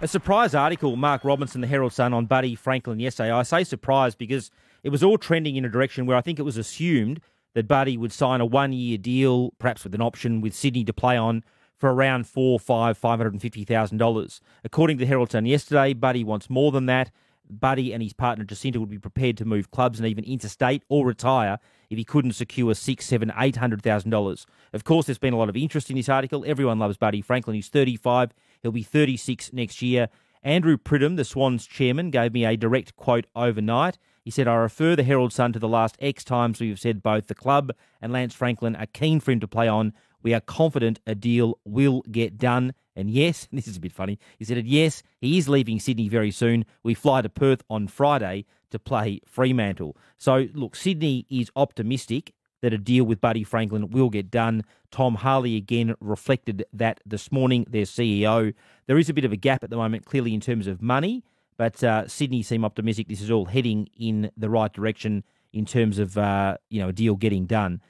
A surprise article, Mark Robinson, the Herald Sun, on Buddy Franklin yesterday. I say surprise because it was all trending in a direction where I think it was assumed that Buddy would sign a one-year deal, perhaps with an option with Sydney to play on for around $550,000. According to the Herald Sun yesterday, Buddy wants more than that. Buddy and his partner Jacinta would be prepared to move clubs and even interstate or retire if he couldn't secure $800,000. Of course, there's been a lot of interest in this article. Everyone loves Buddy Franklin. He's 35. He'll be 36 next year. Andrew Pridham, the Swans chairman, gave me a direct quote overnight. He said, "I refer the Herald Sun to the last X times we've said both the club and Lance Franklin are keen for him to play on. We are confident a deal will get done. And yes," this is a bit funny, he said, "yes, he is leaving Sydney very soon. We fly to Perth on Friday to play Fremantle." So, look, Sydney is optimistic that a deal with Buddy Franklin will get done. Tom Harley again reflected that this morning, their CEO. There is a bit of a gap at the moment, clearly, in terms of money, but Sydney seem optimistic this is all heading in the right direction in terms of a deal getting done.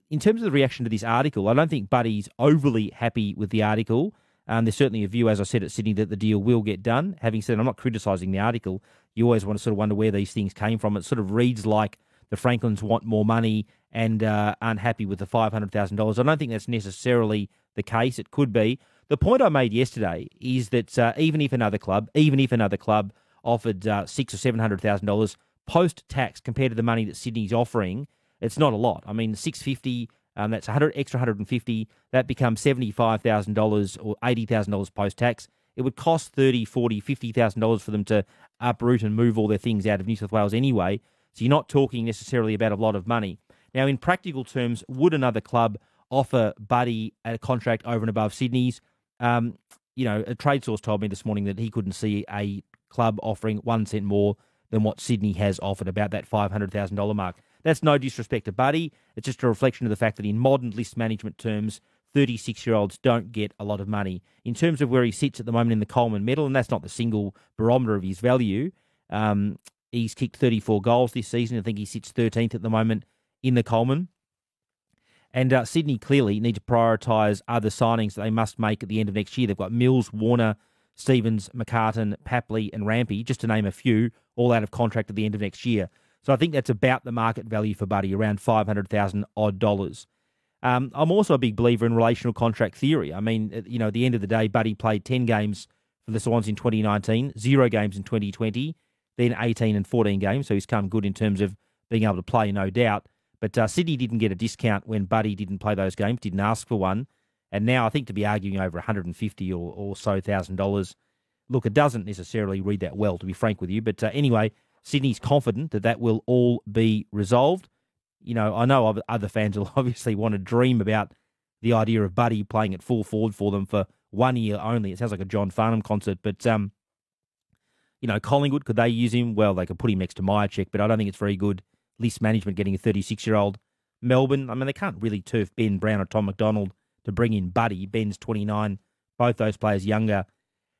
In terms of the reaction to this article, I don't think Buddy's overly happy with the article. There's certainly a view, as I said, at Sydney that the deal will get done. Having said, I'm not criticising the article. You always want to sort of wonder where these things came from. It sort of reads like the Franklins want more money and aren't happy with the $500,000. I don't think that's necessarily the case. It could be. The point I made yesterday is that even if another club offered $600,000 or $700,000 post-tax compared to the money that Sydney's offering, it's not a lot. I mean, $650,000. That's extra $150,000. That becomes $75,000 or $80,000 post-tax. It would cost $30,000, $40,000, $50,000 for them to uproot and move all their things out of New South Wales anyway. So you're not talking necessarily about a lot of money. Now, in practical terms, would another club offer Buddy a contract over and above Sydney's? A trade source told me this morning that he couldn't see a club offering 1 cent more than what Sydney has offered, about that $500,000 mark. That's no disrespect to Buddy. It's just a reflection of the fact that in modern list management terms, 36-year-olds don't get a lot of money. In terms of where he sits at the moment in the Coleman medal, and that's not the single barometer of his value, he's kicked 34 goals this season. I think he sits 13th at the moment in the Coleman. And Sydney clearly need to prioritise other signings that they must make at the end of next year. They've got Mills, Warner, Stevens, McCartan, Papley and Rampy, just to name a few, all out of contract at the end of next year. So I think that's about the market value for Buddy, around $500,000 odd. I'm also a big believer in relational contract theory. I mean, at the end of the day, Buddy played 10 games for the Swans in 2019, 0 games in 2020, then 18 and 14 games. So he's come good in terms of being able to play, no doubt. But Sydney didn't get a discount when Buddy didn't play those games, didn't ask for one. And now I think to be arguing over $150,000 or so $1,000, look, it doesn't necessarily read that well, to be frank with you. But anyway, Sydney's confident that that will all be resolved. I know other fans will obviously want to dream about the idea of Buddy playing at full forward for them for 1 year only. It sounds like a John Farnham concert. But, Collingwood, could they use him? Well, they could put him next to Myercheck, but I don't think it's very good list management getting a 36-year-old. Melbourne, I mean, they can't really turf Ben Browne or Tom McDonald to bring in Buddy. Ben's 29, both those players younger.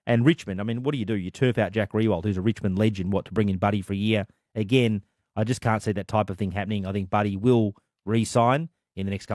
And Richmond, I mean, what do? You turf out Jack Riewoldt, who's a Richmond legend, to bring in Buddy for a year? Again, I just can't see that type of thing happening. I think Buddy will re-sign in the next couple